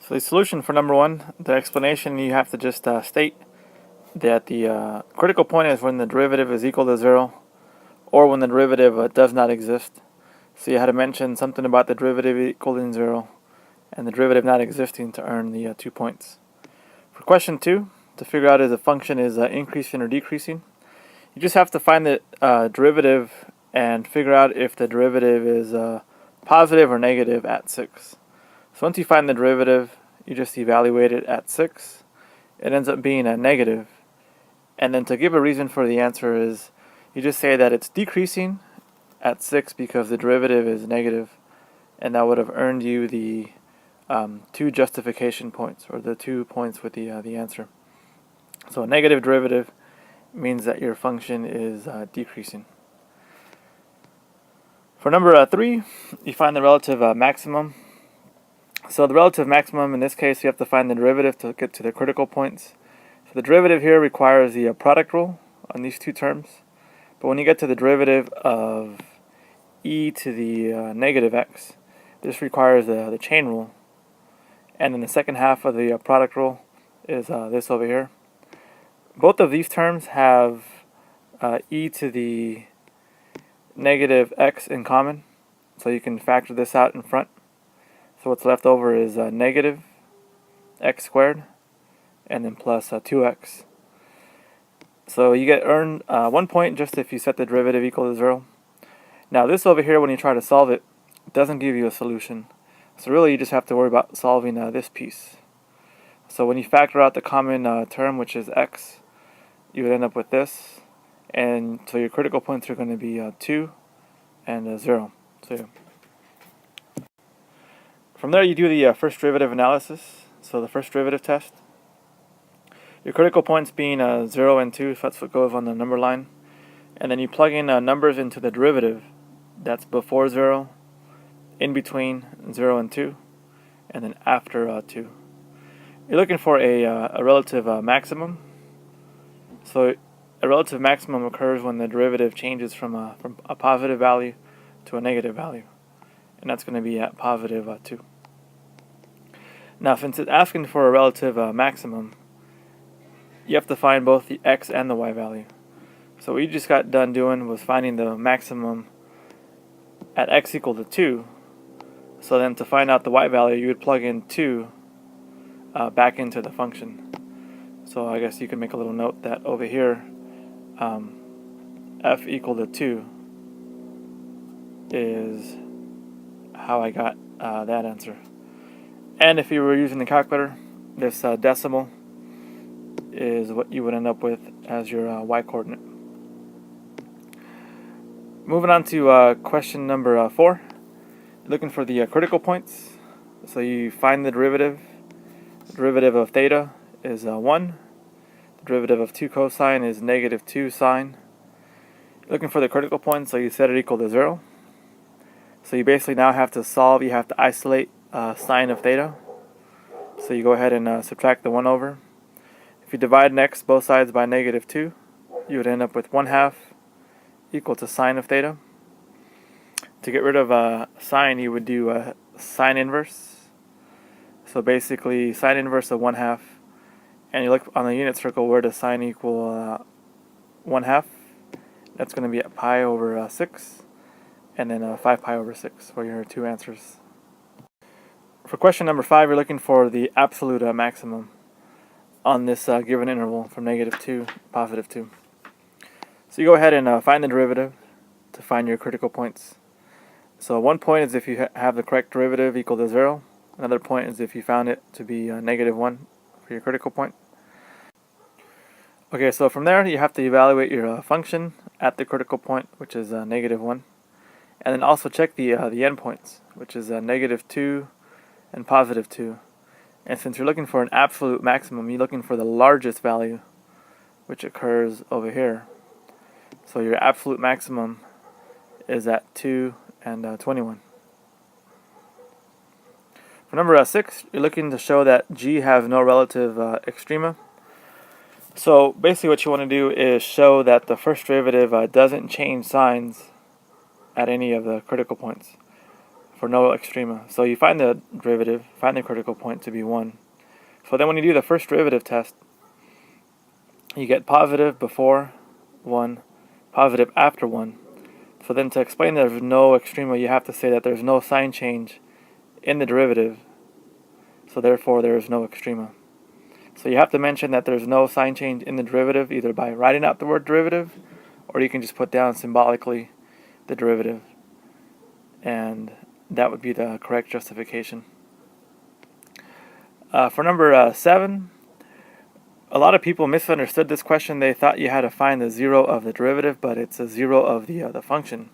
So the solution for number one, the explanation, you have to just state that the critical point is when the derivative is equal to 0 or when the derivative does not exist. So you had to mention something about the derivative equaling 0 and the derivative not existing to earn the 2 points. For question 2, to figure out if the function is increasing or decreasing, you just have to find the derivative and figure out if the derivative is positive or negative at 6. So once you find the derivative, you just evaluate it at 6. It ends up being a negative. And then to give a reason for the answer is, you just say that it's decreasing at 6 because the derivative is negative, and that would have earned you the 2 justification points, or the 2 points with the answer. So a negative derivative means that your function is decreasing. For number 3, you find the relative maximum. So the relative maximum, in this case, you have to find the derivative to get to the critical points. So the derivative here requires the product rule on these two terms. But when you get to the derivative of e to the negative x, this requires the chain rule. And then the second half of the product rule is this over here. Both of these terms have e to the negative x in common, so you can factor this out in front. So what's left over is negative x squared and then plus 2x. So you get earned 1 point just if you set the derivative equal to 0. Now this over here, when you try to solve it, doesn't give you a solution. So really you just have to worry about solving this piece. So when you factor out the common term, which is x, you would end up with this. And so your critical points are going to be 2 and 0. So from there you do the first derivative analysis. So the first derivative test. Your critical points being 0 and 2, so that's what goes on the number line. And then you plug in numbers into the derivative that's before 0, in between 0 and 2, and then after 2. You're looking for a relative maximum. So a relative maximum occurs when the derivative changes from a positive value to a negative value. And that's going to be at positive 2. Now, since it's asking for a relative maximum, you have to find both the x and the y value. So what you just got done doing was finding the maximum at x equal to 2. So then to find out the y value, you would plug in 2 back into the function. So I guess you can make a little note that over here, f equal to 2 is how I got that answer. And if you were using the calculator, this decimal is what you would end up with as your y coordinate. Moving on to question number 4. Looking for the critical points. So you find the derivative. The derivative of theta is 1. The derivative of 2 cosine is negative 2 sine. Looking for the critical point, so you set it equal to 0. So you basically now have to solve, you have to isolate sine of theta. So you go ahead and subtract the 1 over. If you divide next both sides by negative 2, you would end up with 1/2 equal to sine of theta. To get rid of sine, you would do sine inverse. So basically sine inverse of 1/2. And you look on the unit circle, where does sine equal 1/2? That's going to be at pi over 6. And then 5 pi over 6 for your 2 answers. For question number 5, you're looking for the absolute maximum on this given interval from negative 2 to positive 2. So you go ahead and find the derivative to find your critical points. So 1 point is if you have the correct derivative equal to 0. Another point is if you found it to be negative 1 for your critical point. Okay, so from there you have to evaluate your function at the critical point, which is negative 1. And then also check the endpoints, which is negative 2 and positive 2. And since you're looking for an absolute maximum, you're looking for the largest value, which occurs over here. So your absolute maximum is at 2 and 21. For number 6, you're looking to show that g has no relative extrema. So basically what you want to do is show that the first derivative doesn't change signs at any of the critical points. for no extrema. So you find the derivative, find the critical point to be 1. So then when you do the first derivative test, you get positive before 1, positive after 1. So then to explain there's no extrema, you have to say that there's no sign change in the derivative, so therefore there is no extrema. So you have to mention that there's no sign change in the derivative, either by writing out the word derivative, or you can just put down symbolically the derivative, and that would be the correct justification. For number 7, a lot of people misunderstood this question. They thought you had to find the 0 of the derivative, but it's a 0 of the function.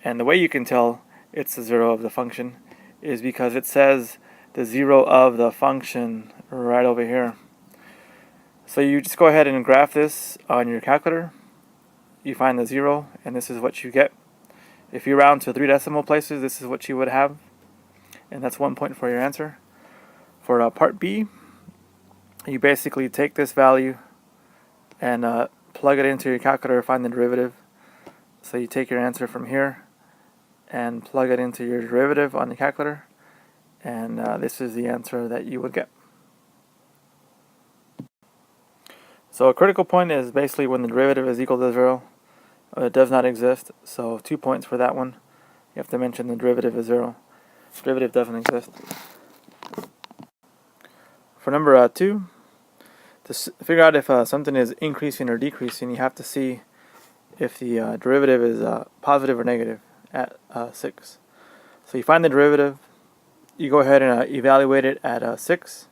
And the way you can tell it's the 0 of the function is because it says the 0 of the function right over here. So you just go ahead and graph this on your calculator. You find the 0, and this is what you get. If you round to 3 decimal places, this is what you would have, and that's 1 point for your answer. For part B, you basically take this value and plug it into your calculator, find the derivative. So you take your answer from here and plug it into your derivative on the calculator, and this is the answer that you would get. So a critical point is basically when the derivative is equal to 0. It does not exist, so 2 points for that one. You have to mention the derivative is 0. The derivative doesn't exist. For number 2, to figure out if something is increasing or decreasing, you have to see if the derivative is positive or negative at 6. So you find the derivative, you go ahead and evaluate it at 6,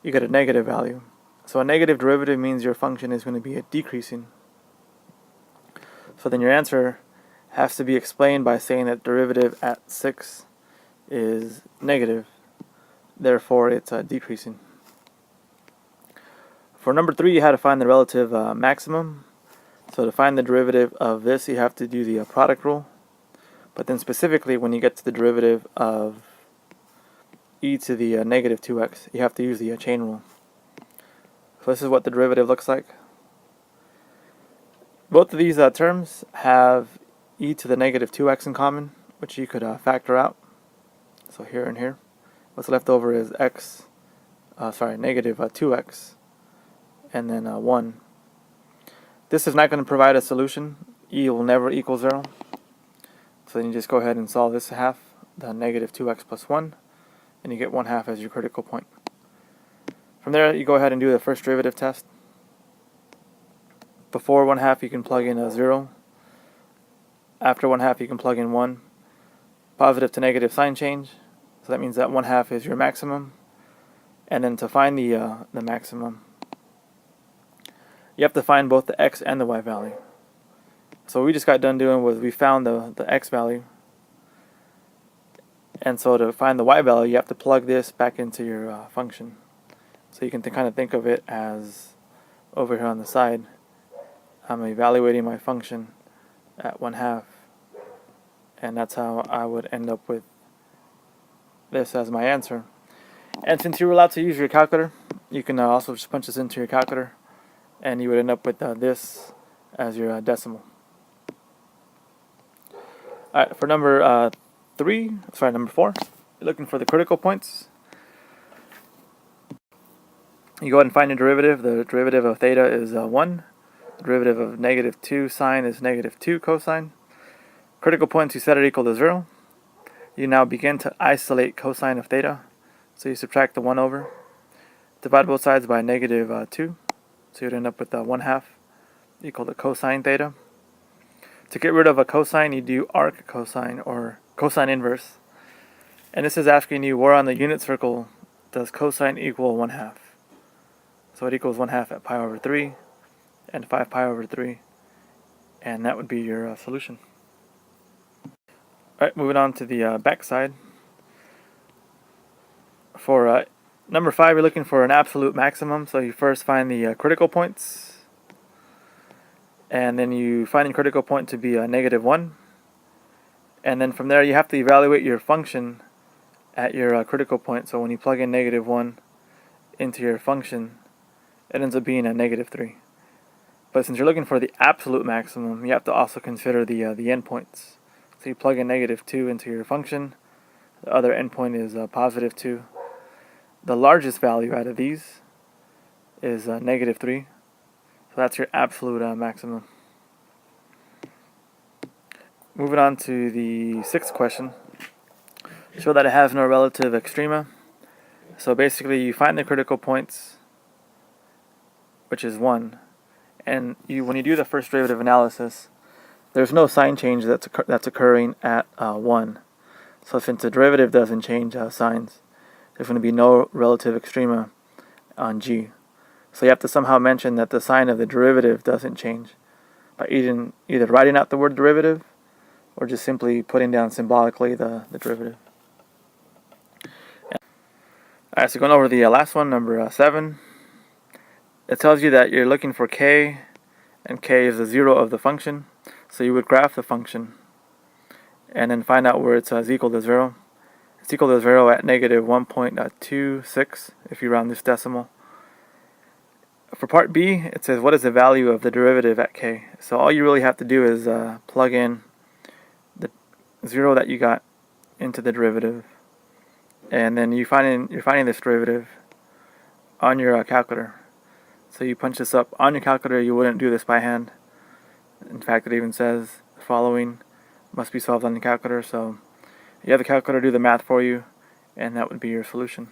you get a negative value. So a negative derivative means your function is going to be decreasing. So then your answer has to be explained by saying that derivative at 6 is negative, therefore it's decreasing. For number 3, you had to find the relative maximum. So to find the derivative of this, you have to do the product rule. But then specifically, when you get to the derivative of e to the negative 2x, you have to use the chain rule. So this is what the derivative looks like. Both of these terms have e to the negative 2x in common, which you could factor out. So here and here. What's left over is negative 2x. And then 1. This is not going to provide a solution. E will never equal 0. So then you just go ahead and solve this half, the negative 2x plus 1, and you get 1/2 as your critical point. From there, you go ahead and do the first derivative test. Before 1/2, you can plug in a 0. After 1/2, you can plug in 1. Positive to negative sign change. So that means that 1/2 is your maximum. And then to find the maximum, you have to find both the x and the y value. So what we just got done doing was we found the x value. And so to find the y value, you have to plug this back into your function. So you can kind of think of it as over here on the side, I'm evaluating my function at 1/2. And that's how I would end up with this as my answer. And since you're allowed to use your calculator, you can also just punch this into your calculator, and you would end up with this as your decimal. Alright, for number 4, you're looking for the critical points. You go ahead and find your derivative. The derivative of theta is 1. The derivative of negative 2 sine is negative 2 cosine. Critical points, you set it equal to 0. You now begin to isolate cosine of theta. So you subtract the 1 over. Divide both sides by negative 2. So you'd end up with 1/2 equal to cosine theta. To get rid of a cosine, you do arc cosine or cosine inverse. And this is asking you where on the unit circle does cosine equal 1/2. So it equals 1/2 at pi over 3 and 5 pi over 3. And that would be your solution. Alright, moving on to the back side. For number 5, you're looking for an absolute maximum. So you first find the critical points. And then you find the critical point to be negative 1. And then from there, you have to evaluate your function at your critical point. So when you plug in negative 1 into your function, it ends up being a negative 3. But since you're looking for the absolute maximum, you have to also consider the endpoints. So you plug in negative 2 into your function, The other endpoint is positive 2. The largest value out of these is negative 3. So that's your absolute maximum. Moving on to the sixth question. Show that it has no relative extrema. So basically you find the critical points, which is 1. And when you do the first derivative analysis, there's no sign change that's occurring at 1. So since the derivative doesn't change signs, there's going to be no relative extrema on g. So you have to somehow mention that the sign of the derivative doesn't change by either writing out the word derivative or just simply putting down symbolically the derivative. Alright, so going over the last one, number 7. It tells you that you're looking for k, and k is the 0 of the function. So you would graph the function and then find out where it's equal to 0. It's equal to 0 at negative 1.26 if you round this decimal. For part B, it says what is the value of the derivative at k. So all you really have to do is plug in the 0 that you got into the derivative, and then you're finding this derivative on your calculator. So you punch this up on your calculator. You wouldn't do this by hand. In fact, it even says the following must be solved on the calculator. So you have the calculator do the math for you, and that would be your solution.